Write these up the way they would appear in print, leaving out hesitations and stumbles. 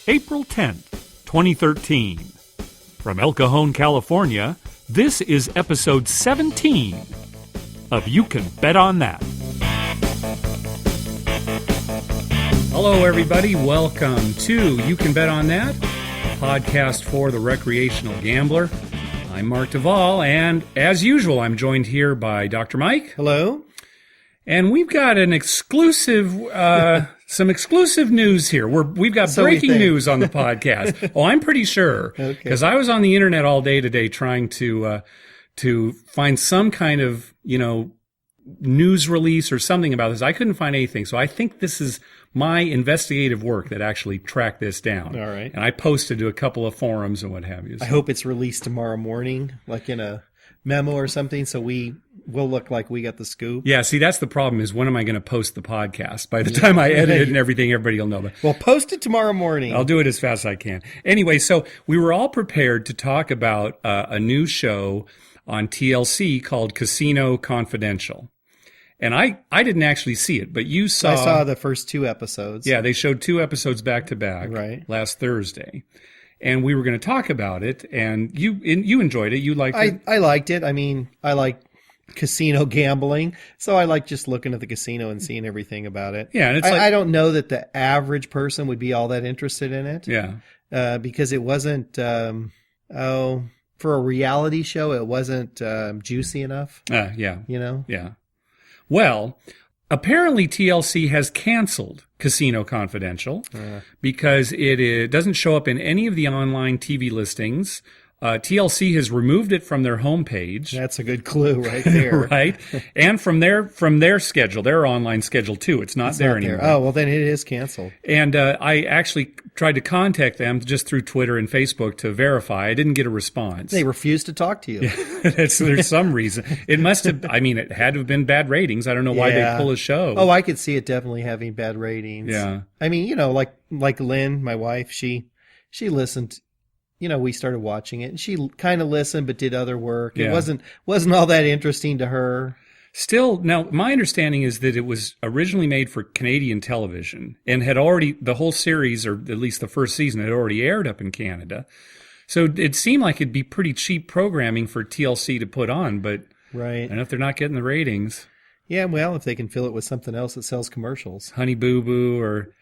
April 10th, 2013. From El Cajon, California, this is episode 17 of You Can Bet on That. Hello, everybody. Welcome to You Can Bet on That, a podcast for the recreational gambler. I'm Mark Duvall, and as usual, I'm joined here by Dr. Mike. Hello. And we've got an exclusive, some exclusive news here. We've got breaking news on the podcast. Oh, I'm pretty sure, because I was on the internet all day today trying to find some kind of, news release or something about this. I couldn't find anything, so I think this is my investigative work that actually tracked this down. All right. And I posted to a couple of forums and what have you. So. I hope it's released tomorrow morning, like in a memo or something, so we will look like we got the scoop. Yeah, see, that's the problem is when am I going to post the podcast? By the time I edit it and everything, everybody will know that. Well, post it tomorrow morning. I'll do it as fast as I can. Anyway, so we were all prepared to talk about a new show on TLC called Casino Confidential. And I didn't actually see it, but you saw... I saw the first two episodes. Yeah, they showed two episodes back to back last Thursday. And we were going to talk about it, and you enjoyed it. You liked it? I liked it. I mean, I like casino gambling, so I like just looking at the casino and seeing everything about it. Yeah, and it's I don't know that the average person would be all that interested in it. Yeah. Because it wasn't, for a reality show, it wasn't juicy enough. Yeah. Yeah. Well, apparently TLC has canceled Casino Confidential because it doesn't show up in any of the online TV listings. TLC has removed it from their homepage. That's a good clue right there. Right? And from their schedule, their online schedule too. It's not there anymore. Oh, well then it is canceled. And I actually tried to contact them just through Twitter and Facebook to verify. I didn't get a response. They refused to talk to you. There's some reason. It must have, it had to have been bad ratings. I don't know why they pull a show. Oh, I could see it definitely having bad ratings. Yeah. I mean, like Lynn, my wife, she listened. We started watching it, and she kind of listened but did other work. It wasn't all that interesting to her. Still, now, my understanding is that it was originally made for Canadian television and the whole series, or at least the first season, had already aired up in Canada. So it seemed like it'd be pretty cheap programming for TLC to put on, but I don't know if they're not getting the ratings. Yeah, well, if they can fill it with something else that sells commercials. Honey Boo Boo or...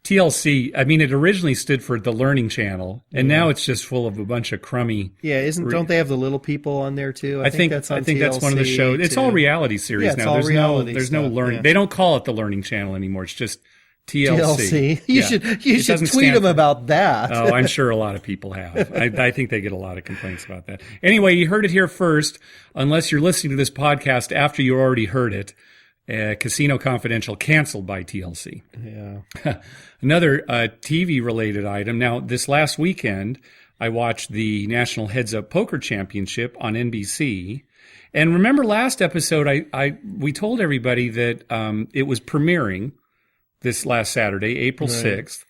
TLC, it originally stood for the Learning Channel, and now it's just full of a bunch of crummy... Yeah, don't they have the Little People on there, too? I think that's one of the shows. It's all reality series now. There's no learning. Yeah. They don't call it the Learning Channel anymore. It's just TLC. You should tweet them about that. Oh, I'm sure a lot of people have. I think they get a lot of complaints about that. Anyway, you heard it here first. Unless you're listening to this podcast after you already heard it, Casino Confidential canceled by TLC. Yeah. Another TV-related item. Now, this last weekend, I watched the National Heads Up Poker Championship on NBC. And remember last episode, we told everybody that it was premiering this last Saturday, April 6th.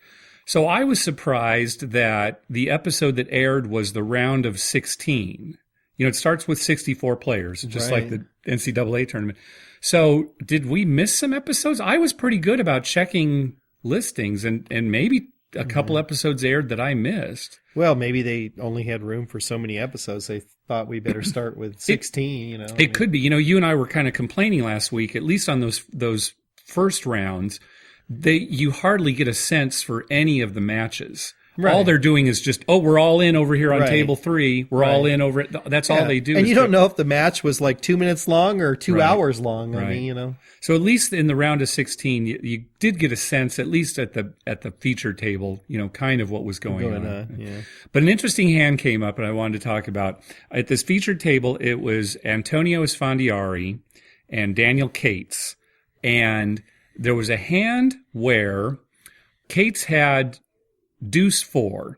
So I was surprised that the episode that aired was the round of 16. It starts with 64 players, just like the NCAA tournament. So did we miss some episodes? I was pretty good about checking listings, and maybe a couple episodes aired that I missed. Well, maybe they only had room for so many episodes. They thought we better start with 16, It could be. You and I were kind of complaining last week, at least on those first rounds, you hardly get a sense for any of the matches. Right. All they're doing is just, we're all in over here on table 3. We're all in over it. That's all they do. And you don't know if the match was like 2 minutes long or 2 hours long. I mean, So at least in the round of 16, you did get a sense, at least at the feature table, kind of what was going on. Yeah. But an interesting hand came up, and I wanted to talk about. At this featured table, it was Antonio Esfandiari and Daniel Cates. And there was a hand where Cates had Deuce 4.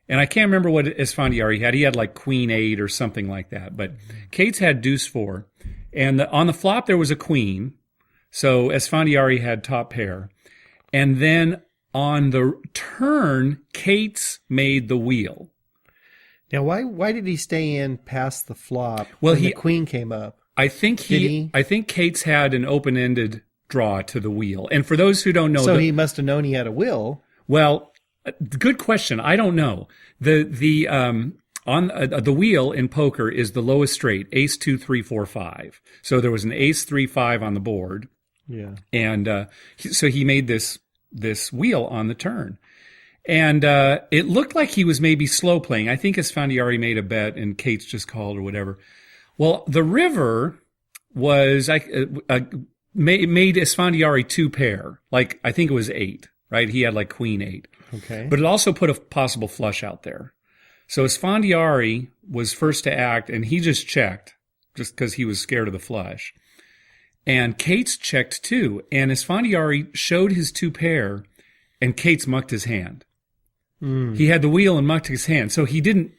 And I can't remember what Esfandiari had. He had like Queen 8 or something like that. But Cates had Deuce 4. And on the flop, there was a Queen. So Esfandiari had top pair. And then on the turn, Cates made the wheel. Now, why did he stay in past the flop when the Queen came up? I think Cates had an open-ended draw to the wheel. And for those who don't know... So he must have known he had a will. Well, good question. I don't know. On the wheel in poker is the lowest straight, ace 2 3 4 5. So there was an ace 3 5 on the board. Yeah. And so he made this wheel on the turn. And it looked like he was maybe slow playing. I think Esfandiari made a bet and Cates just called or whatever. Well, the river was made Esfandiari 2 pair. Like, I think it was 8, right? He had like queen 8. Okay. But it also put a possible flush out there. So Esfandiari was first to act, and he just checked, just because he was scared of the flush. And Cates checked too, and Esfandiari showed his 2 pair, and Cates mucked his hand. He had the wheel and mucked his hand, so he didn't.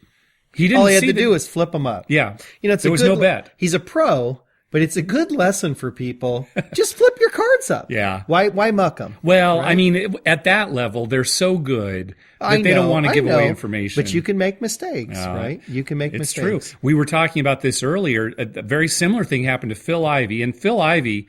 All he had to do was flip him up. Yeah, it's there was no bet. He's a pro, but it's a good lesson for people. Just flip your cards up. Yeah. Why muck them? Well, right? I mean, at that level, they're so good that they don't want to give away information. But you can make mistakes, right? You can make mistakes. It's true. We were talking about this earlier. A very similar thing happened to Phil Ivey, and Phil Ivey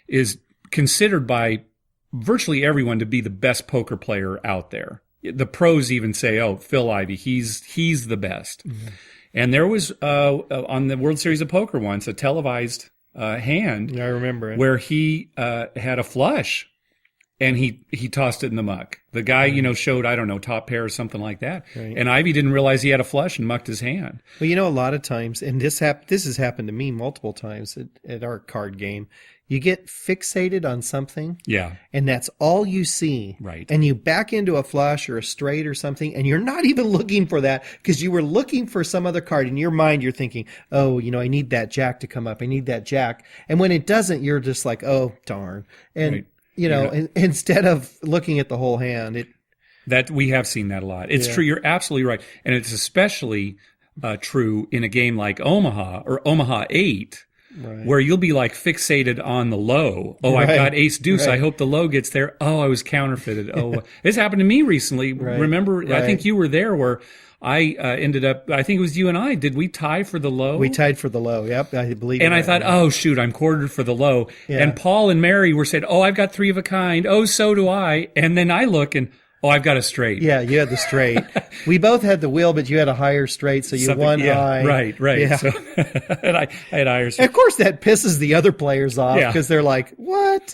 is considered by virtually everyone to be the best poker player out there. The pros even say, "Oh, Phil Ivey, he's the best." Mm-hmm. And there was on the World Series of Poker once a televised hand. Yeah, I remember it. Where he had a flush, and he tossed it in the muck. The guy, showed, I don't know, top pair or something like that. Right. And Ivey didn't realize he had a flush and mucked his hand. Well, a lot of times, and this has happened to me multiple times at our card game. You get fixated on something. Yeah. And that's all you see. Right. And you back into a flush or a straight or something, and you're not even looking for that because you were looking for some other card. In your mind, you're thinking, oh, I need that jack to come up. I need that jack. And when it doesn't, you're just like, oh, darn. And, right. Instead of looking at the whole hand, that we have seen that a lot. It's true. You're absolutely right. And it's especially true in a game like Omaha or Omaha 8. Right. Where you'll be like fixated on the low. Oh, right. I've got ace deuce. Right. I hope the low gets there. Oh, I was counterfeited. Oh, this happened to me recently. Right. Remember, right. I think you were there where I ended up, I think it was you and I. Did we tie for the low? We tied for the low. Yep. I believe. And I thought, oh, shoot, I'm quartered for the low. Yeah. And Paul and Mary were saying, oh, I've got 3 of a kind. Oh, so do I. And then I look and, oh, I've got a straight. Yeah, you had the straight. We both had the wheel, but you had a higher straight, so you won high. Right. Yeah. So, and I had higher straight. And of course, that pisses the other players off because they're like, what?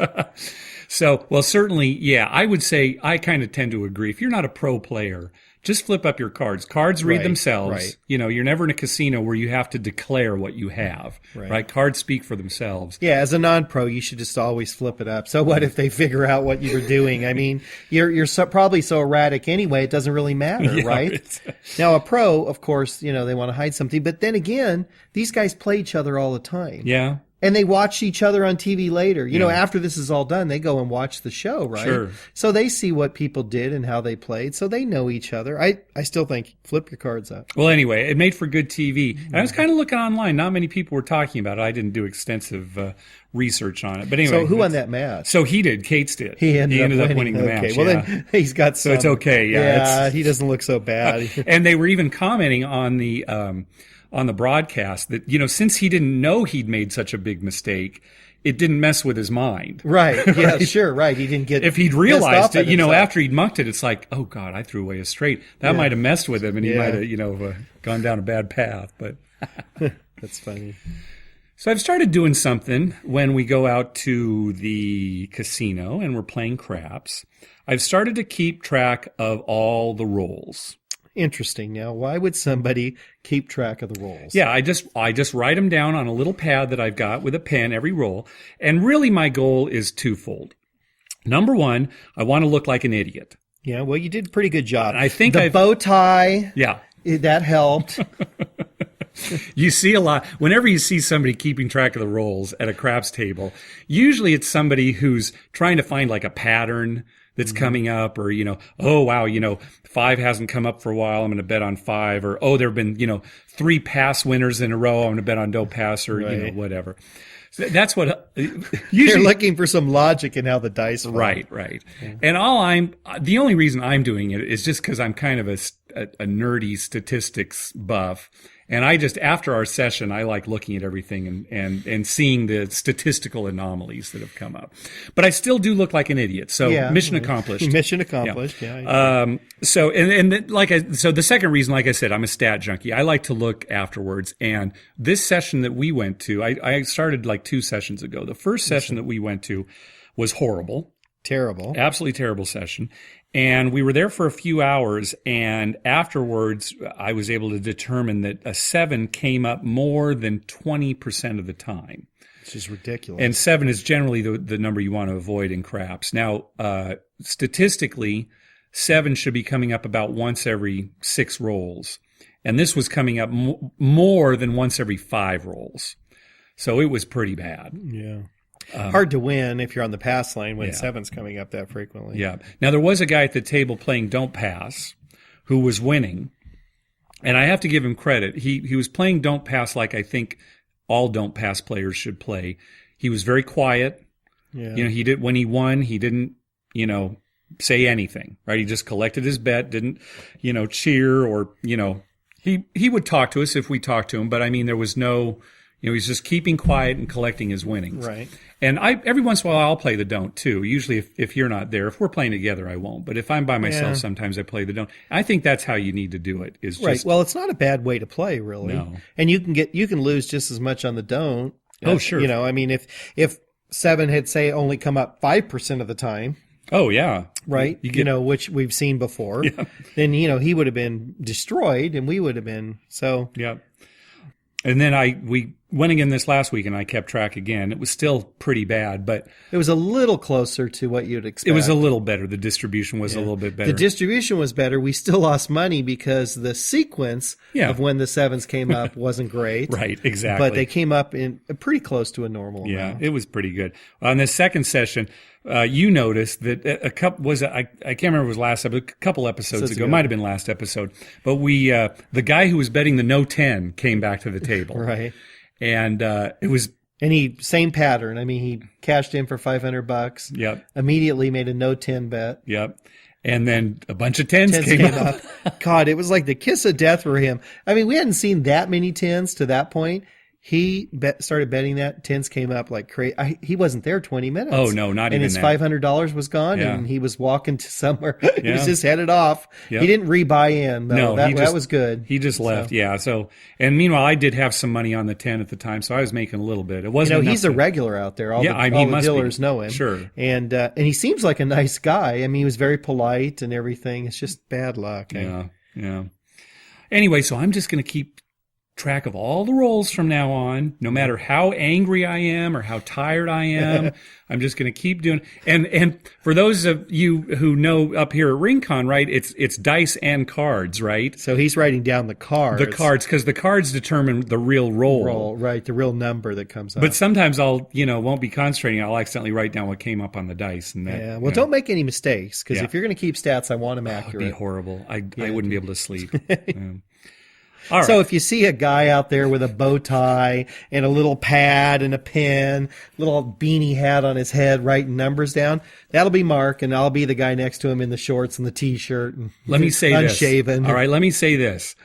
So, well, certainly, I would say I kind of tend to agree. If you're not a pro player, just flip up your cards. Cards read themselves. Right. You're never in a casino where you have to declare what you have, right? Cards speak for themselves. Yeah, as a non-pro, you should just always flip it up. So what if they figure out what you were doing? I mean, you're probably so erratic anyway, it doesn't really matter, right? Now, a pro, of course, they want to hide something. But then again, these guys play each other all the time. Yeah. And they watch each other on TV later. After this is all done, they go and watch the show, right? Sure. So they see what people did and how they played. So they know each other. I still think flip your cards up. Well, anyway, it made for good TV. And I was kind of looking online. Not many people were talking about it. I didn't do extensive research on it. But anyway. So who won that match? So he did. Cates did. He ended up winning the match. Well, then he's got some. So it's okay. Yeah, he doesn't look so bad. And they were even commenting on the broadcast that, since he didn't know he'd made such a big mistake, it didn't mess with his mind. Right. Yeah, sure. Right. He didn't get. If he'd realized it, after he'd mucked it, it's like, oh God, I threw away a straight. That might have messed with him and he might have, gone down a bad path. But that's funny. So I've started doing something when we go out to the casino and we're playing craps. I've started to keep track of all the rolls. Interesting. Now, why would somebody keep track of the rolls? Yeah, I just write them down on a little pad that I've got with a pen, every roll. And really my goal is twofold. Number one, I want to look like an idiot. Yeah, well, you did a pretty good job. I think the bow tie. Yeah. That helped. You see a lot. Whenever you see somebody keeping track of the rolls at a craps table, usually it's somebody who's trying to find like a pattern that's coming up, or, oh, wow, 5 hasn't come up for a while, I'm going to bet on 5, or, oh, there have been, 3 pass winners in a row, I'm going to bet on don't pass, or, whatever. So that's what usually they're looking for, some logic in how the dice fall. Right. Yeah. And the only reason I'm doing it is just because I'm kind of a nerdy statistics buff. And I just, after our session, I like looking at everything and seeing the statistical anomalies that have come up. But I still do look like an idiot. So mission accomplished. Mission accomplished. Yeah. So the second reason, like I said, I'm a stat junkie. I like to look afterwards. And this session that we went to, I started like 2 sessions ago. The first session that we went to was horrible. Terrible. Absolutely terrible session. And we were there for a few hours, and afterwards I was able to determine that a 7 came up more than 20% of the time. Which is ridiculous. And 7 is generally the number you want to avoid in craps. Now, statistically, 7 should be coming up about once every 6 rolls. And this was coming up more than once every 5 rolls. So it was pretty bad. Yeah. Hard to win if you're on the pass lane when 7's coming up that frequently. Yeah. Now, there was a guy at the table playing Don't Pass who was winning. And I have to give him credit. He was playing Don't Pass like I think all Don't Pass players should play. He was very quiet. Yeah. When he won, he didn't, say anything, right? He just collected his bet, didn't, cheer or, he would talk to us if we talked to him. But I mean, there was no, he's just keeping quiet and collecting his winnings. Right. And every once in a while I'll play the don't too. Usually if you're not there, if we're playing together, I won't. But if I'm by myself, sometimes I play the don't. I think that's how you need to do it. Is just, right. Well, it's not a bad way to play, really. No. And you can lose just as much on the don't. Oh, sure. I mean, if 7 had say only come up 5% of the time. Oh yeah. Right. Which we've seen before. Yeah. Then he would have been destroyed, and we would have been so. Yeah. And then we went again this last week, and I kept track again. It was still pretty bad, but it was a little closer to what you'd expect. It was a little better. The distribution was a little bit better. The distribution was better. We still lost money because the sequence of when the 7s came up wasn't great. Right, exactly. But they came up in pretty close to a normal amount. It was pretty good. On the second session, you noticed that a couple I can't remember if it was last episode, a couple episodes ago. It might have been last episode. But the guy who was betting the no 10 came back to the table. Right. And it was. And same pattern. I mean, he cashed in for $500. Yep. Immediately made a no 10 bet. Yep. And then a bunch of 10s came up. God, it was like the kiss of death for him. I mean, we hadn't seen that many 10s to that point. He started betting that 10s came up like crazy. He wasn't there 20 minutes. Oh, no, not even that. And his $500 was gone, and he was walking to somewhere. He was just headed off. Yep. He didn't re-buy in, though. No, that was good. He just left, So, and meanwhile, I did have some money on the 10 at the time, so I was making a little bit. It wasn't he's a regular out there. All the dealers know him. Sure. And he seems like a nice guy. I mean, he was very polite and everything. It's just bad luck. Yeah. Anyway, so I'm just going to keep track of all the rolls from now on, no matter how angry I am or how tired I am. I'm just going to keep doing. And for those of you who know up here at RingCon, right, it's dice and cards, right? So he's writing down the cards. The cards, because the cards determine the real roll. Right, the real number that comes up. But sometimes I'll, won't be concentrating. I'll accidentally write down what came up on the dice. And that, well, don't make any mistakes, because if you're going to keep stats, I want them accurate. It would be horrible. I wouldn't be able to sleep. Right. So if you see a guy out there with a bow tie and a little pad and a pen, little beanie hat on his head writing numbers down, that'll be Mark, and I'll be the guy next to him in the shorts and the T-shirt and let me say unshaven. All right, let me say this.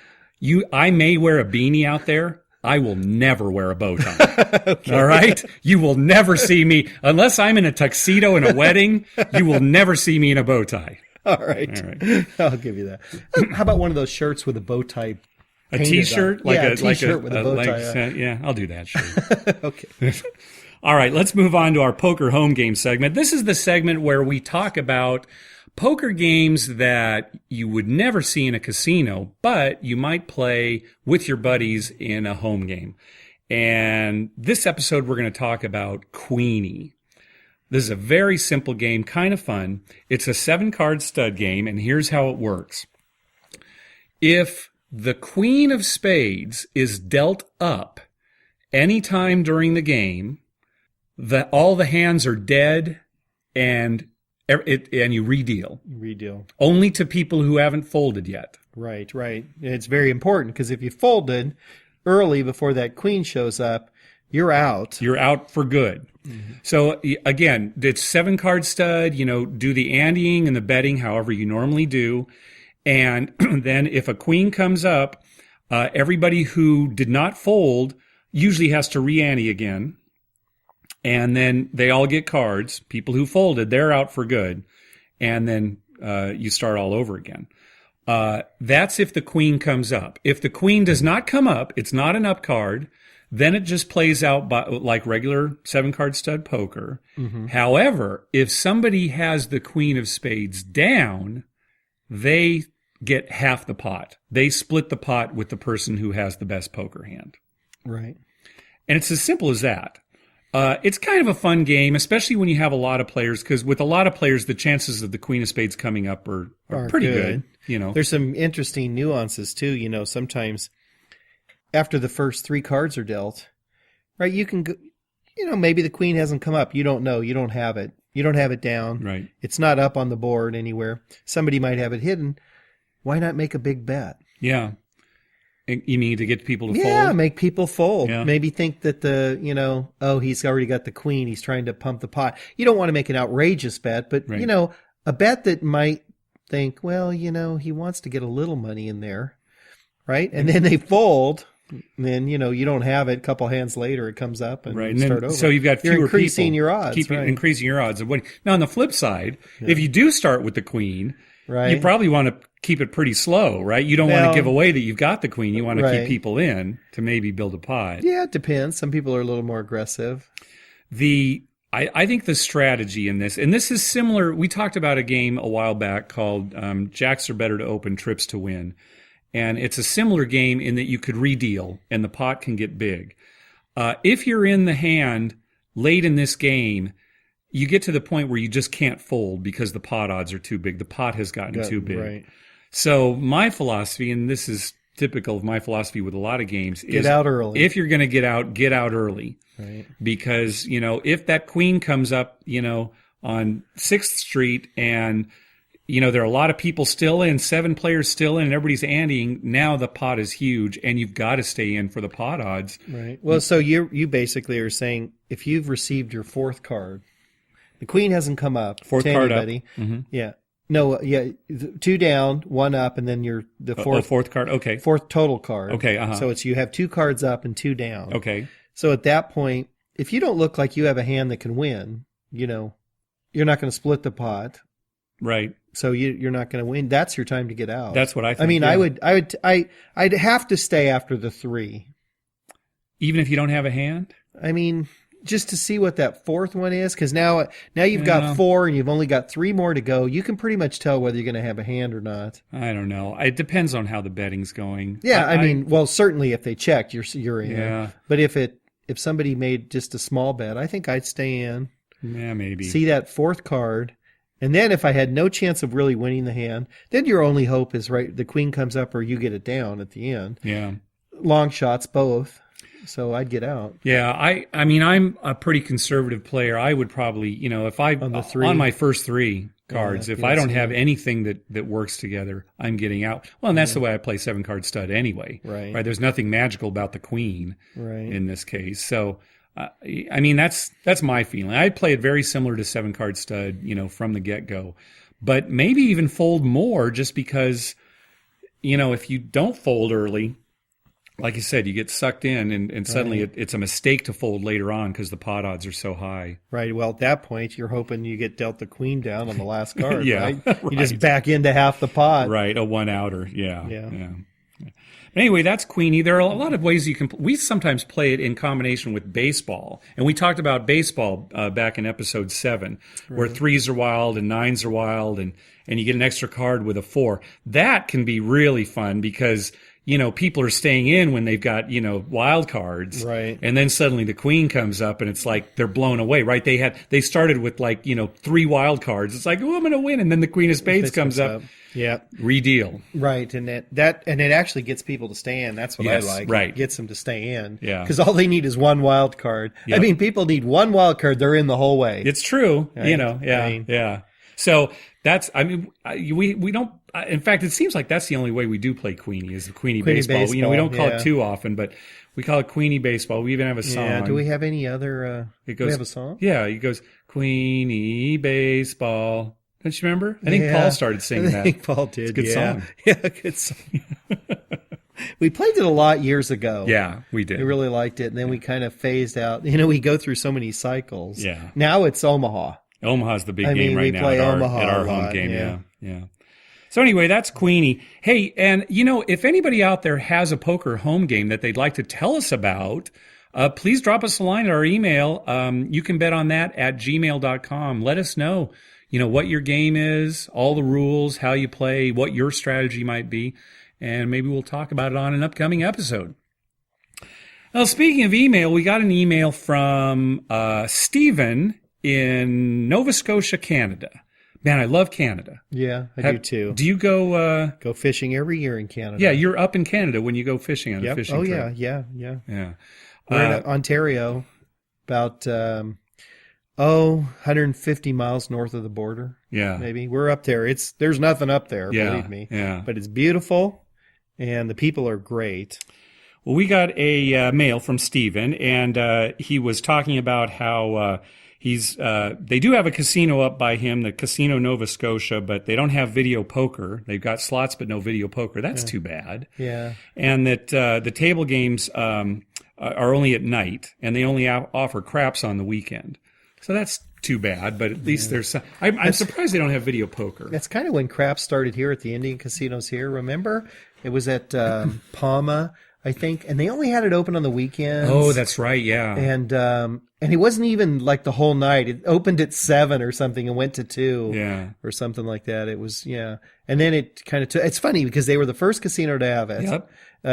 I may wear a beanie out there. I will never wear a bow tie. Okay. All right? You will never see me, unless I'm in a tuxedo in a wedding, you will never see me in a bow tie. All right. I'll give you that. How about one of those shirts with a bow tie? A T-shirt? A T-shirt with a bow tie. Yeah, I'll do that, sure. Okay. All right, let's move on to our poker home game segment. This is the segment where we talk about poker games that you would never see in a casino, but you might play with your buddies in a home game. And this episode, we're going to talk about Queenie. This is a very simple game, kind of fun. It's a 7-card stud game, and here's how it works. If the Queen of Spades is dealt up anytime during the game, all the hands are dead, and you redeal. Only to people who haven't folded yet. Right. It's very important, because if you folded early before that queen shows up, you're out. You're out for good. Mm-hmm. So again, it's 7-card stud. Do the anteing and the betting however you normally do. And then if a queen comes up, Everybody who did not fold usually has to re-ante again. And then they all get cards. People who folded, they're out for good. And then you start all over again. That's if the queen comes up. If the queen does not come up, it's not an up card, then it just plays out like regular 7-card stud poker. Mm-hmm. However, if somebody has the queen of spades down, they get half the pot. They split the pot with the person who has the best poker hand. Right. And it's as simple as that. It's kind of a fun game, especially when you have a lot of players, because with a lot of players, the chances of the queen of spades coming up are pretty good. There's some interesting nuances too. Sometimes after the first 3 cards are dealt, right, you can go, maybe the queen hasn't come up. You don't know. You don't have it. You don't have it down. Right. It's not up on the board anywhere. Somebody might have it hidden. Why not make a big bet? Yeah. You mean to get people to fold? Yeah, make people fold. Yeah. Maybe think that he's already got the queen. He's trying to pump the pot. You don't want to make an outrageous bet, but, right. A bet that might think, well, he wants to get a little money in there, right? And then they fold. And then, you don't have it. A couple hands later, it comes up and you start over. So you've got fewer You're increasing people. your odds. Increasing your odds of winning. Now, on the flip side, if you do start with the queen, right, you probably want to keep it pretty slow, right? You don't want to give away that you've got the queen. You want to keep people in to maybe build a pot. Yeah, it depends. Some people are a little more aggressive. I think the strategy in this, and this is similar. We talked about a game a while back called Jacks Are Better to Open, Trips to Win. And it's a similar game in that you could redeal and the pot can get big. If you're in the hand late in this game, you get to the point where you just can't fold because the pot odds are too big. The pot has gotten too big. Right. So my philosophy, and this is typical of my philosophy with a lot of games, is get out early. If you're going to get out early. Right. Because, if that queen comes up, on 6th Street and, there are a lot of people still in, 7 players still in, and everybody's anteing, now the pot is huge and you've got to stay in for the pot odds. Right. Well, so you basically are saying if you've received your 4th card, the queen hasn't come up. 4th card anybody. up. Mm-hmm. Yeah. No, yeah, 2 down, 1 up, and then the 4th. 4th card, okay. 4th total card. Okay, uh-huh. So you have 2 cards up and 2 down. Okay. So at that point, if you don't look like you have a hand that can win, you're not going to split the pot. Right. So you're not going to win. That's your time to get out. That's what I think. I mean, yeah. I'd have to stay after the 3. Even if you don't have a hand? I mean, just to see what that 4th one is, because now you've got 4 and you've only got 3 more to go. You can pretty much tell whether you're going to have a hand or not. I don't know. It depends on how the betting's going. Yeah, I mean, well, certainly if they checked, you're in. Yeah. But if somebody made just a small bet, I think I'd stay in. Yeah, maybe. See that 4th card. And then if I had no chance of really winning the hand, then your only hope is, right, the queen comes up or you get it down at the end. Yeah. Long shots, both. So I'd get out. Yeah, I mean, I'm a pretty conservative player. I would probably, if I, on my first 3 cards, if I don't have anything that works together, I'm getting out. Well, and that's the way I play 7-card stud anyway. Right. There's nothing magical about the queen in this case. So, I mean, that's my feeling. I play it very similar to 7-card stud, from the get-go. But maybe even fold more just because, if you don't fold early, like you said, you get sucked in and suddenly it's a mistake to fold later on because the pot odds are so high. Right. Well, at that point, you're hoping you get dealt the queen down on the last card, yeah, right? You just back into half the pot. Right. A 1-outer. Yeah. Anyway, that's Queenie. There are a lot of ways you can. We sometimes play it in combination with baseball, and we talked about baseball back in episode 7, where 3s are wild and 9s are wild, and you get an extra card with a 4. That can be really fun because people are staying in when they've got wild cards, right? And then suddenly the queen comes up, and it's like they're blown away, right? They started with 3 wild cards. It's like, oh, I'm going to win, and then the queen of spades comes up. Yeah. Redeal. Right. And it actually gets people to stay in. That's what I like. Right. It gets them to stay in. Yeah. Because all they need is 1 wild card. Yep. I mean, people need 1 wild card. They're in the whole way. It's true. Right? Yeah. So that's, we don't, in fact, it seems like that's the only way we do play Queenie is the Queenie baseball. We don't call it too often, but we call it Queenie baseball. We even have a song. Yeah. Do we have any other, do we have a song? Yeah. It goes, Queenie baseball. Don't you remember? I think Paul started singing that. I think Paul did. It's a good song. Yeah, good song. We played it a lot years ago. Yeah, we did. We really liked it, and then we kind of phased out. You know, we go through so many cycles. Yeah. Now it's Omaha. Omaha's the big game right we now play at Omaha our a home lot, game. yeah. Yeah. So anyway, that's Queenie. Hey, and if anybody out there has a poker home game that they'd like to tell us about, please drop us a line at our email. You can bet on that at gmail.com. Let us know, what your game is, all the rules, how you play, what your strategy might be, and maybe we'll talk about it on an upcoming episode. Well, speaking of email, we got an email from Stephen in Nova Scotia, Canada. Man, I love Canada. Yeah, I do too. Do you go fishing every year in Canada? Yeah, you're up in Canada when you go fishing on a fishing trip. Yeah. Yeah. We're in Ontario, about 150 miles north of the border. Yeah. Maybe. We're up there. There's nothing up there, believe me. Yeah. But it's beautiful and the people are great. Well, we got a mail from Stephen, and he was talking about how they do have a casino up by him, the Casino Nova Scotia, but they don't have video poker. They've got slots, but no video poker. That's too bad. Yeah. And that the table games are only at night, and they only offer craps on the weekend. So that's too bad, but at least there's some. I'm surprised they don't have video poker. That's kind of when craps started here at the Indian casinos here. Remember? It was at Palma, I think, and they only had it open on the weekends. Oh, that's right, yeah. And it wasn't even like the whole night. It opened at 7 or something and went to 2 or something like that. It was, yeah. And then it kind of took, it's funny because they were the first casino to have it. Yep.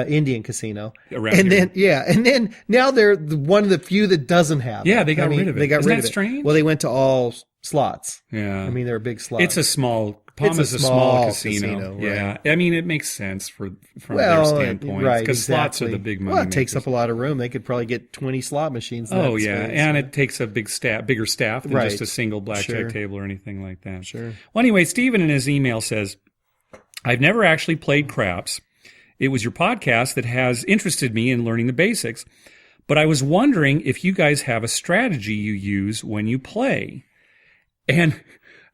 Indian casino. Around here. And then now they're one of the few that doesn't have it. Yeah, they got rid of it. They got Isn't rid that of it. strange? Well, they went to all slots. Yeah. I mean, they're big slots. It's a small, Palma's a small casino. Yeah. Right. I mean, it makes sense from their standpoint. Right, because slots are the big money. Well, it takes up a lot of room. They could probably get 20 slot machines. Oh, yeah. And it takes a bigger staff than just a single blackjack table or anything like that. Sure. Well, anyway, Stephen in his email says, I've never actually played craps. It was your podcast that has interested me in learning the basics, but I was wondering if you guys have a strategy you use when you play. And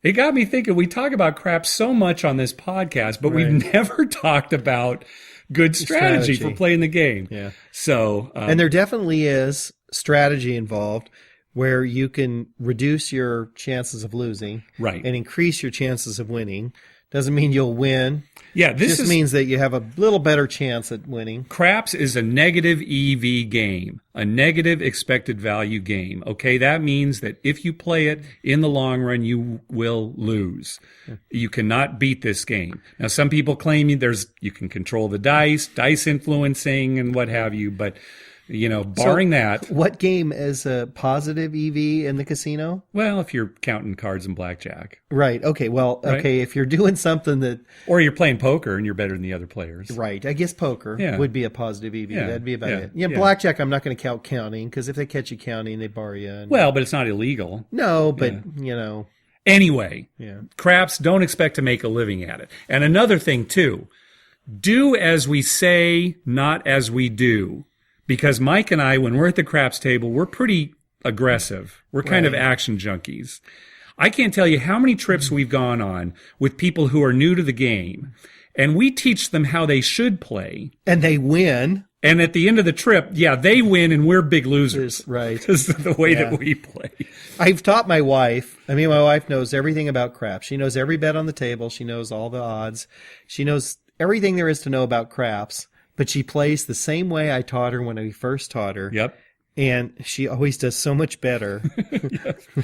it got me thinking, we talk about craps so much on this podcast, but we've never talked about good strategy for playing the game. Yeah. So, and there definitely is strategy involved where you can reduce your chances of losing and increase your chances of winning. Doesn't mean you'll win. Yeah, this just means that you have a little better chance at winning. Craps is a negative EV game, a negative expected value game. Okay, that means that if you play it in the long run, you will lose. You cannot beat this game. Now, some people claim you can control the dice influencing and what have you, but barring that. What game is a positive EV in the casino? Well, if you're counting cards and blackjack. Right. Okay. Well, okay. If you're doing something that. Or you're playing poker and you're better than the other players. Right. I guess poker would be a positive EV. Yeah. That'd be about it. Yeah. Blackjack, I'm not going to count counting because if they catch you counting, they bar you. Well, but it's not illegal. No, but, Anyway, craps, don't expect to make a living at it. And another thing, too, do as we say, not as we do. Because Mike and I, when we're at the craps table, we're pretty aggressive. We're kind of action junkies. I can't tell you how many trips we've gone on with people who are new to the game, and we teach them how they should play. And they win. And at the end of the trip, they win and we're big losers. Right. This is the way that we play. I've taught my wife. My wife knows everything about craps. She knows every bet on the table. She knows all the odds. She knows everything there is to know about craps. But she plays the same way I taught her when we first taught her. Yep. And she always does so much better.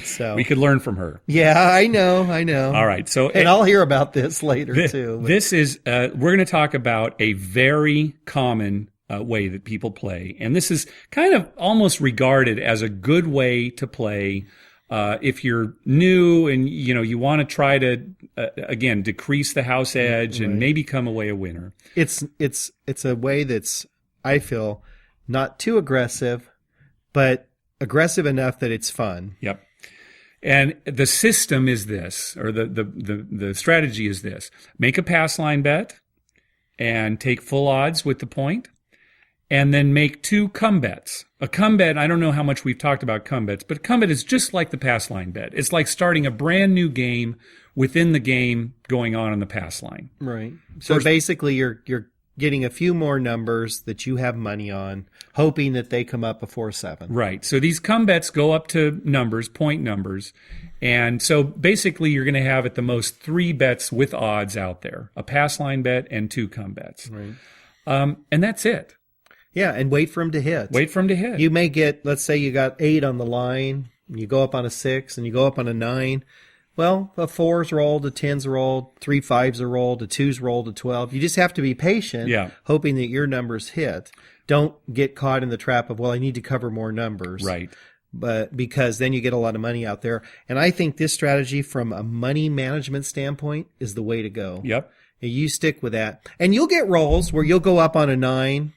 So we could learn from her. Yeah, I know. All right. So, and I'll hear about this later too. This is we're going to talk about a very common way that people play, and this is kind of almost regarded as a good way to play. If you're new and you want to try to again decrease the house edge and maybe come away a winner. It's a way that's, I feel, not too aggressive, but aggressive enough that it's fun. Yep. And the system is this, or the strategy is this: make a pass line bet and take full odds with the point. And then make 2 come bets. A come bet, I don't know how much we've talked about come bets, but a come bet is just like the pass line bet. It's like starting a brand new game within the game going on the pass line. Right. So basically you're getting a few more numbers that you have money on, hoping that they come up before 7. Right. So these come bets go up to numbers, point numbers. And so basically you're going to have at the most 3 bets with odds out there, a pass line bet and 2 come bets. Right. And that's it. Yeah, and wait for them to hit. Wait for them to hit. You may get, let's say you got 8 on the line, and you go up on a 6, and you go up on a 9. Well, a 4's rolled, a 10's rolled, 3 5's are rolled, a 2's rolled, a 12. You just have to be patient, hoping that your numbers hit. Don't get caught in the trap of, well, I need to cover more numbers. Right. But because then you get a lot of money out there. And I think this strategy from a money management standpoint is the way to go. Yep. You stick with that. And you'll get rolls where you'll go up on a 9,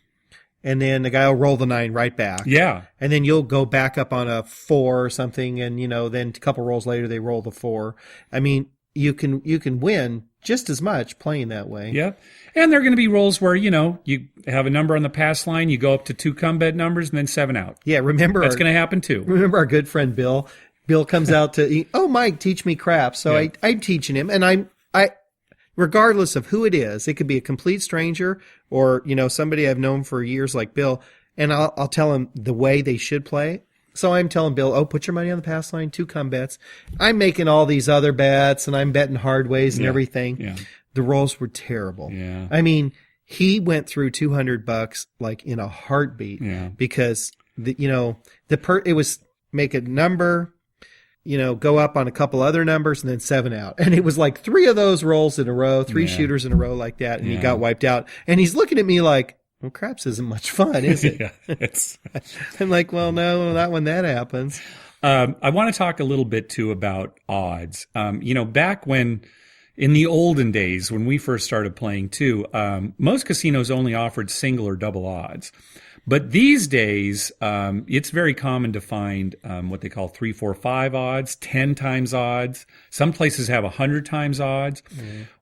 and then the guy will roll the 9 right back. Yeah. And then you'll go back up on a 4 or something, and, then a couple rolls later they roll the 4. I mean, you can win just as much playing that way. Yep. And there are going to be rolls where, you have a number on the pass line, you go up to 2 come bet numbers, and then 7 out. Yeah, remember. That's going to happen too. Remember our good friend Bill? Bill comes out to, Mike, teach me crap. So I'm teaching him, and I regardless of who it is, it could be a complete stranger or, somebody I've known for years like Bill, and I'll tell him the way they should play. So I'm telling Bill, put your money on the pass line, 2 come bets. I'm making all these other bets, and I'm betting hard ways and everything. Yeah. The rolls were terrible. Yeah. I mean, he went through $200 like in a heartbeat because it was make a number, go up on a couple other numbers and then 7 out. And it was like 3 of those rolls in a row, 3 shooters in a row like that. And he got wiped out. And he's looking at me like, well, craps isn't much fun, is it? I'm like, well, no, not when that happens. I want to talk a little bit too about odds. Back when, in the olden days, when we first started playing too, most casinos only offered single or double odds. But these days, it's very common to find what they call 3, 4, 5 odds, 10 times odds. Some places have 100 times odds.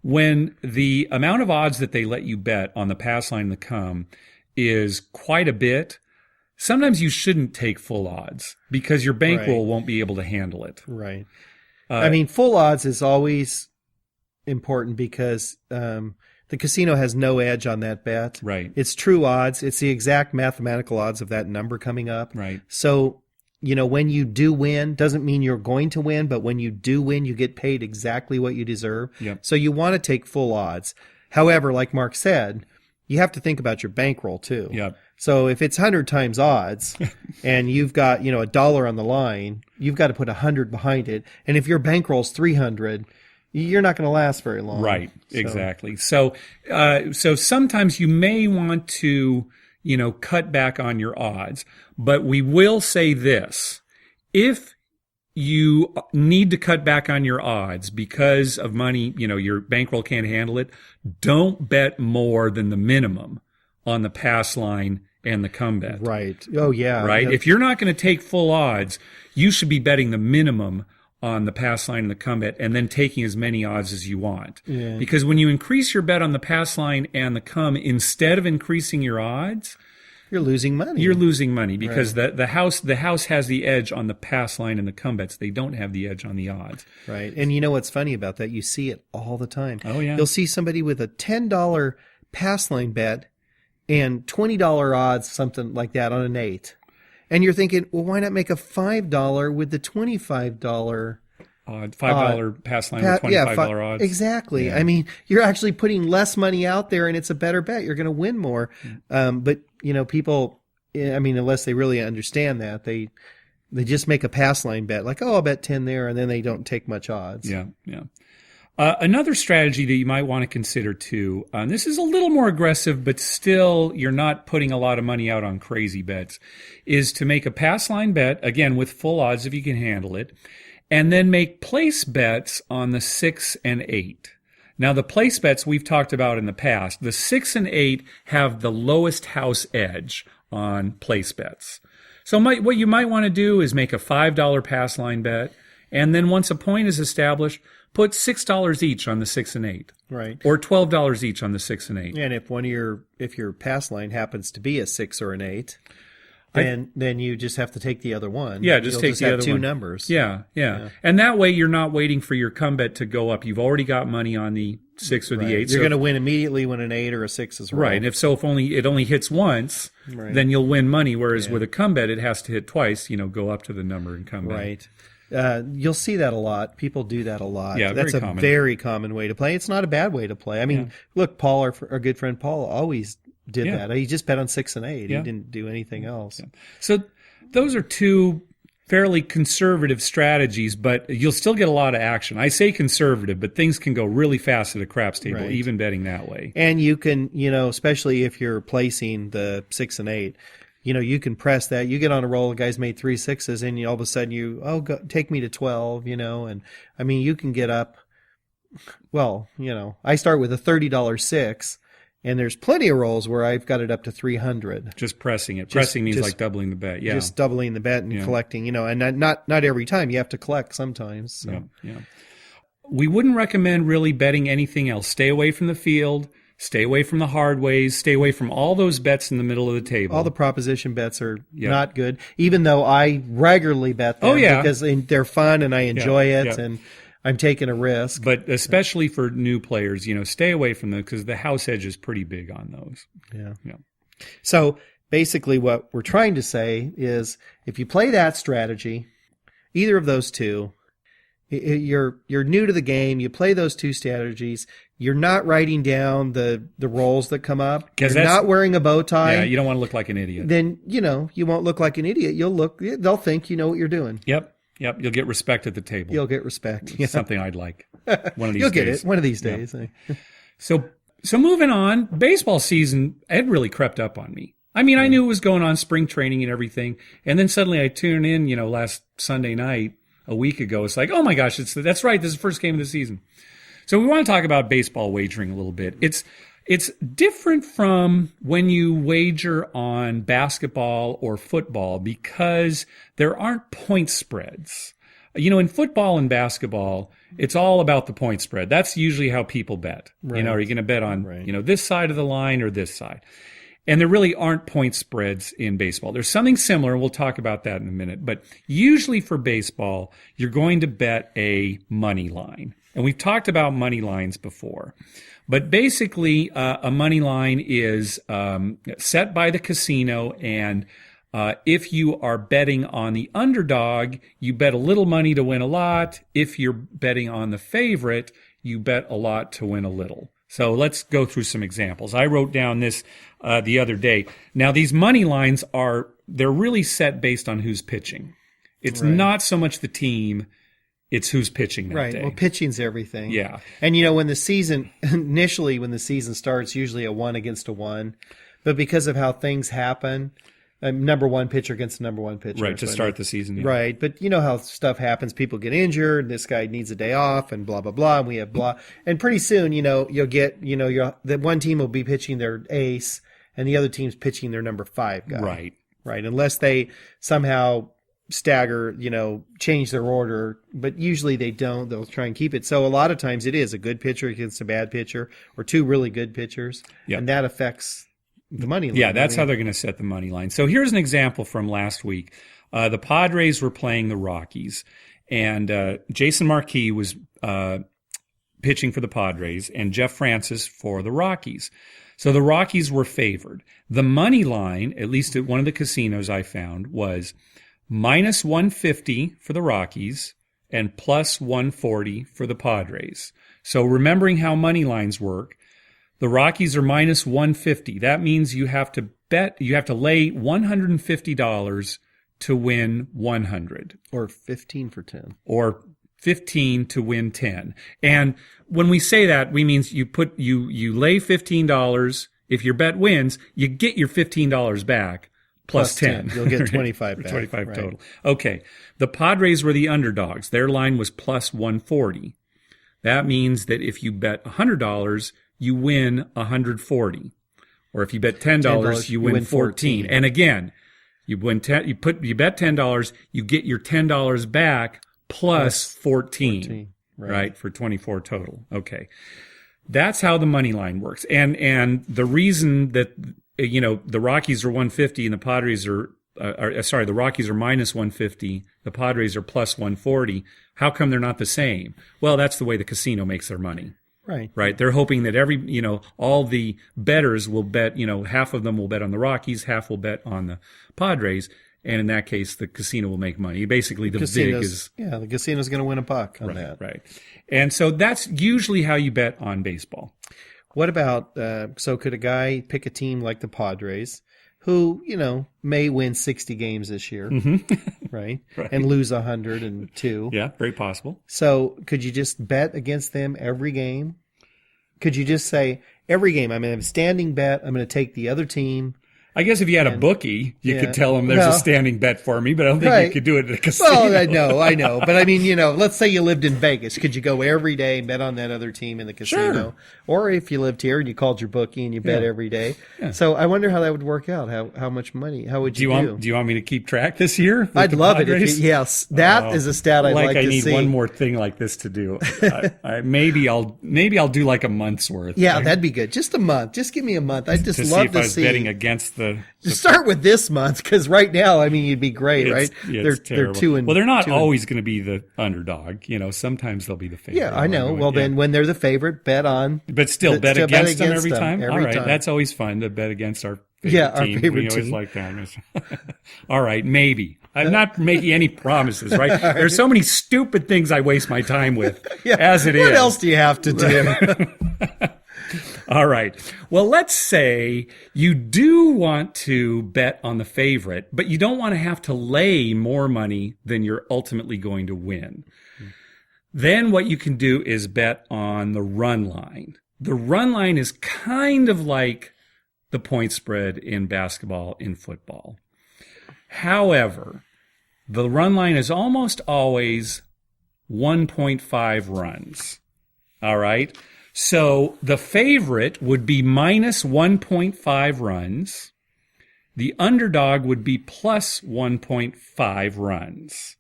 When the amount of odds that they let you bet on the pass line and the come is quite a bit, sometimes you shouldn't take full odds because your bankroll won't be able to handle it. Right. Full odds is always important because the casino has no edge on that bet. Right. It's true odds. It's the exact mathematical odds of that number coming up. Right. So, when you do win, doesn't mean you're going to win, but when you do win, you get paid exactly what you deserve. Yep. So you want to take full odds. However, like Mark said, you have to think about your bankroll too. Yep. So if it's 100 times odds and you've got, $1 on the line, you've got to put 100 behind it. And if your bankroll's 300, you're not going to last very long. Right. Exactly. So sometimes you may want to, cut back on your odds, but we will say this. If you need to cut back on your odds because of money, your bankroll can't handle it, don't bet more than the minimum on the pass line and the come bet. Right. Oh, yeah. Right. If you're not going to take full odds, you should be betting the minimum on the pass line and the come bet and then taking as many odds as you want. Yeah. Because when you increase your bet on the pass line and the come instead of increasing your odds, you're losing money. You're losing money because the house has the edge on the pass line and the come bets. They don't have the edge on the odds. Right. And you know what's funny about that? You see it all the time. Oh, yeah. You'll see somebody with a $10 pass line bet and $20 odds, something like that, on an 8. And you're thinking, well, why not make a $5 with the $25 $5 pass line with $25 odds? Exactly. Yeah. You're actually putting less money out there, and it's a better bet. You're going to win more. But people, unless they really understand that, they just make a pass line bet, like, I'll bet 10 there, and then they don't take much odds. Yeah, yeah. Another strategy that you might want to consider too, this is a little more aggressive, but still you're not putting a lot of money out on crazy bets, is to make a pass line bet, again with full odds if you can handle it, and then make place bets on the 6 and 8. Now the place bets we've talked about in the past, the 6 and 8 have the lowest house edge on place bets. So what you might want to do is make a $5 pass line bet, and then once a point is established, put $6 each on the 6 and 8. Right. Or $12 each on the 6 and 8. And if your pass line happens to be a 6 or an 8. then you just have to take the other one. Yeah, just take the have other two one. numbers. Yeah. And that way you're not waiting for your come bet to go up. You've already got money on the 6 or the 8. You're going to win immediately when an 8 or a 6 is rolled. Right. And if it only hits once, then you'll win money. Whereas with a come bet, it has to hit twice, go up to the number and come bet. Right. You'll see that a lot. People do that a lot. Yeah, that's very common. Very common way to play. It's not a bad way to play. I mean, look, Paul, our good friend Paul, always did that. He just bet on 6 and 8. He didn't do anything else. Yeah. So those are two fairly conservative strategies, but you'll still get a lot of action. I say conservative, but things can go really fast at a craps table, even betting that way. And you can, especially if you're placing the 6 and 8, you can press that. You get on a roll, the guy's made 3 6s, and all of a sudden take me to 12, and I mean, you can get up. Well, I start with a $30 6. And there's plenty of rolls where I've got it up to 300. Just pressing it. Pressing means like doubling the bet. Yeah. Just doubling the bet and collecting, and not every time. You have to collect sometimes. So. Yeah. We wouldn't recommend really betting anything else. Stay away from the field. Stay away from the hard ways. Stay away from all those bets in the middle of the table. All the proposition bets are not good, even though I regularly bet them because they're fun and I enjoy it. And I'm taking a risk. But especially for new players, stay away from them because the house edge is pretty big on those. Yeah. So basically what we're trying to say is if you play that strategy, either of those two, you're new to the game, you play those two strategies, you're not writing down the rolls that come up, you're not wearing a bow tie. Yeah, you don't want to look like an idiot. Then, you won't look like an idiot. They'll think you know what you're doing. Yep. You'll get respect at the table. You'll get respect. Something I'd like one of these days. You'll get it one of these days. Yeah. So moving on, baseball season had really crept up on me. I mean, I knew it was going on, spring training and everything, and then suddenly I tuned in, last Sunday night, a week ago. It's like, oh my gosh, that's right, this is the first game of the season. So we want to talk about baseball wagering a little bit. It's different from when you wager on basketball or football because there aren't point spreads. In football and basketball, it's all about the point spread. That's usually how people bet. Are you going to bet on, this side of the line or this side? And there really aren't point spreads in baseball. There's something similar, and we'll talk about that in a minute. But usually for baseball, you're going to bet a money line. And we've talked about money lines before. But basically, a money line is set by the casino, and if you are betting on the underdog, you bet a little money to win a lot. If you're betting on the favorite, you bet a lot to win a little. So let's go through some examples. I wrote down this the other day. Now, these money lines they're really set based on who's pitching. It's not so much the team. It's who's pitching that day. Well, pitching's everything. Yeah. And, when the season starts, usually a 1 against a 1. But because of how things happen, number one pitcher against the number one pitcher. Right, to start the season. Yeah. Right. But you know how stuff happens. People get injured. This guy needs a day off and blah, blah, blah. And we have blah. And pretty soon, you'll get, the one team will be pitching their ace and the other team's pitching their number 5 guy. Right. Right. Unless they somehow stagger, change their order, but usually they don't. They'll try and keep it. So a lot of times it is a good pitcher against a bad pitcher or two really good pitchers. Yep. And that affects the money line. Yeah, that's how they're going to set the money line. So here's an example from last week. The Padres were playing the Rockies, and Jason Marquis was pitching for the Padres and Jeff Francis for the Rockies. So the Rockies were favored. The money line, at least at one of the casinos I found, was minus 150 for the Rockies and plus 140 for the Padres. So remembering how money lines work, the Rockies are minus 150. That means you have to lay $150 to win 100. Or 15 for 10. Or 15 to win 10. And when we say that, we means you lay $15. If your bet wins, you get your $15 back. Plus 10. You'll get 25 back. 25 right. Total. Okay. The Padres were the underdogs. Their line was plus 140. That means that if you bet $100, you win 140. Or if you bet $10, you win 14. And again, you bet $10, you get your $10 back plus 14. Right, for 24 total. Okay. That's how the money line works. And the reason that the Rockies are 150 and the Padres are the Rockies are minus 150. The Padres are plus 140. How come they're not the same? Well, that's the way the casino makes their money. Right. They're hoping that all the bettors will bet, half of them will bet on the Rockies, half will bet on the Padres. And in that case, the casino will make money. Basically, the vig is... Yeah, the casino's going to win a buck on that. Right. And so that's usually how you bet on baseball. What about, so could a guy pick a team like the Padres, who, may win 60 games this year, right? And lose 102. Yeah, very possible. So could you just bet against them every game? Could you just say, every game, I'm going to have a standing bet, I'm going to take the other team? I guess if you had a bookie, you could tell them there's a standing bet for me, but I don't think you could do it at a casino. Well, I know. But I mean, let's say you lived in Vegas. Could you go every day and bet on that other team in the casino? Sure. Or if you lived here and you called your bookie and you bet every day. Yeah. So I wonder how that would work out. How much money? How would you do? Do you want me to keep track this year? I'd love it. Yes. That is a stat I'd like to see. I need one more thing like this to do. Maybe I'll do like a month's worth. Yeah, that'd be good. Just a month. Just give me a month. I'd just love to see. If I was betting against the start with this month, because right now, I mean, you'd be great, right? They're terrible. They're not always going to be the underdog. Sometimes they'll be the favorite. Yeah, I know. Well, then when they're the favorite, bet on. But still bet against them every time? All right. That's always fun to bet against our favorite team. Our favorite we always team. like that. All right, maybe. I'm not making any promises, right? There's so many stupid things I waste my time with, as it is. What else do you have to do? All right. Well, let's say you do want to bet on the favorite, but you don't want to have to lay more money than you're ultimately going to win. Then what you can do is bet on the run line. The run line is kind of like the point spread in basketball, in football. However, the run line is almost always 1.5 runs. All right? So the favorite would be minus 1.5 runs. The underdog would be plus 1.5 runs.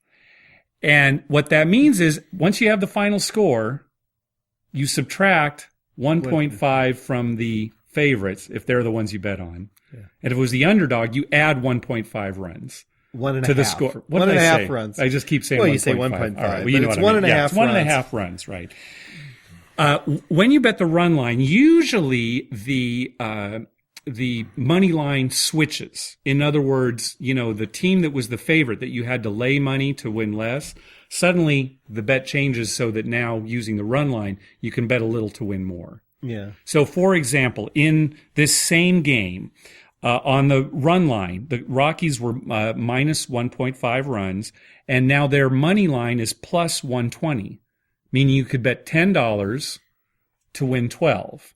And what that means is once you have the final score, you subtract 1.5 from the favorites if they're the ones you bet on. Yeah. And if it was the underdog, you add 1.5 runs. To the score. What did I say? Runs. I just keep saying 1.5. Well, you say 1.5. All right. Well, you know it's what I mean. It's 1.5 runs, right. When you bet the run line, usually the money line switches. In other words, the team that was the favorite that you had to lay money to win less, suddenly the bet changes so that now using the run line, you can bet a little to win more. Yeah. So for example, in this same game, on the run line, the Rockies were minus 1.5 runs, and now their money line is plus 120. Meaning you could bet $10 to win 12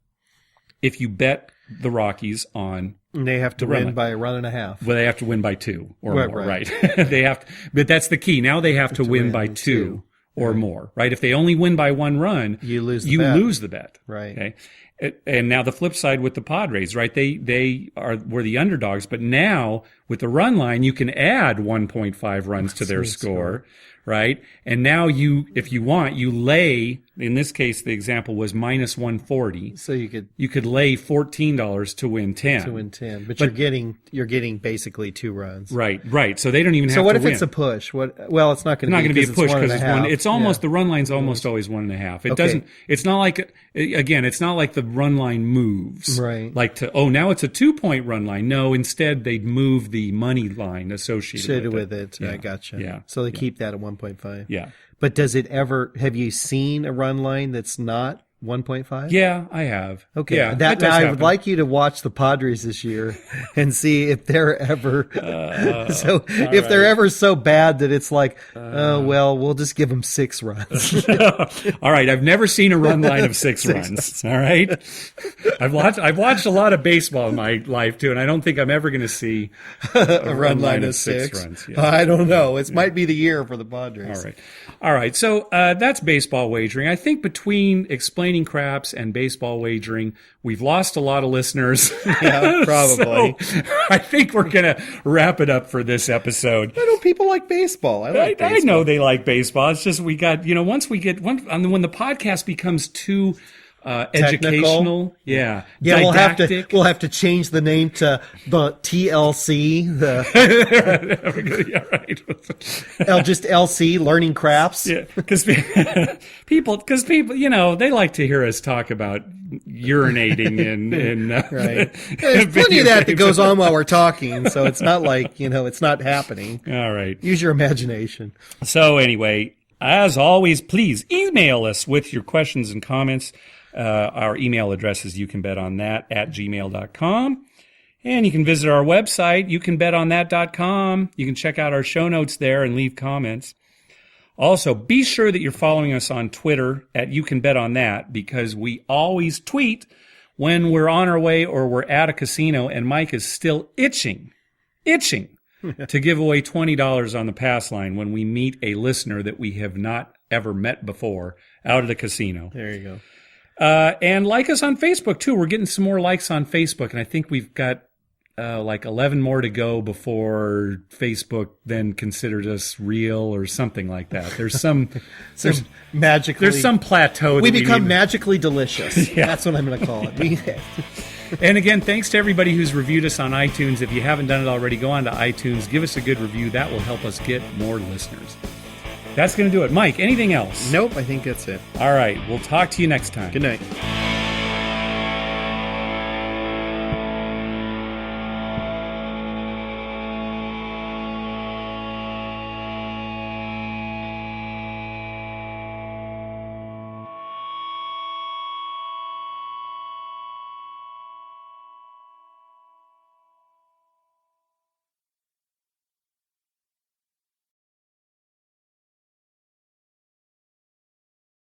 if you bet the Rockies on. And they have to win by a run and a half. Well, they have to win by 2 or more, right? They have but that's the key. Now they have to win by 2 or more, right? If they only win by 1 run, you lose the bet. Right. Okay. And now the flip side with the Padres, right? They were the underdogs, but now with the run line, you can add 1.5 runs to their score. Right? And now if you want, you lay, in this case, the example was minus 140. So you could lay $14 to win 10. But you're getting basically 2 runs. Right. So they don't even have to win. So what if it's a push? Well, it's not going to be a push because it's one. It's almost, the run line's almost always 1.5. It doesn't, it's not like, again, it's not like the run line moves. Right. Like now it's a 2-point run line. No, instead they'd move the money line associated with it. Yeah. I gotcha. Yeah. So they keep that at 1.5. Yeah. But have you seen a run line that's not 1.5? Yeah, I have. Okay. Yeah, I would like you to watch the Padres this year and see if they're ever if they're ever so bad that it's like, we'll just give them 6 runs. All right. I've never seen a run line of 6 runs. All right. I've watched a lot of baseball in my life too, and I don't think I'm ever going to see a run line of 6 runs. Yeah. I don't know. It might be the year for the Padres. All right. So that's baseball wagering. I think between explaining craps and baseball wagering, we've lost a lot of listeners. Yeah, probably. So I think we're going to wrap it up for this episode. I know people like baseball. I like baseball. I know they like baseball. It's just we got, when the podcast becomes too educational. Yeah. Yeah, Didactic. we'll have to change the name to the TLC, Yeah, right. just LC, learning crafts. Yeah, because people, they like to hear us talk about urinating and Right. There's plenty of that goes on while we're talking, so it's not like, it's not happening. All right. Use your imagination. So anyway, as always, please email us with your questions and comments. Our email address is youcanbetonThat@gmail.com. And you can visit our website, youcanbetonThat.com. You can check out our show notes there and leave comments. Also, be sure that you're following us on Twitter at YouCanBetOnThat, because we always tweet when we're on our way or we're at a casino, and Mike is still itching to give away $20 on the pass line when we meet a listener that we have not ever met before out at a casino. There you go. And like us on Facebook, too. We're getting some more likes on Facebook, and I think we've got like 11 more to go before Facebook then considers us real or something like that. There's some plateau. We become magically delicious. Yeah. That's what I'm going to call it. And again, thanks to everybody who's reviewed us on iTunes. If you haven't done it already, go on to iTunes, give us a good review. That will help us get more listeners. That's going to do it. Mike, anything else? Nope, I think that's it. All right, we'll talk to you next time. Good night.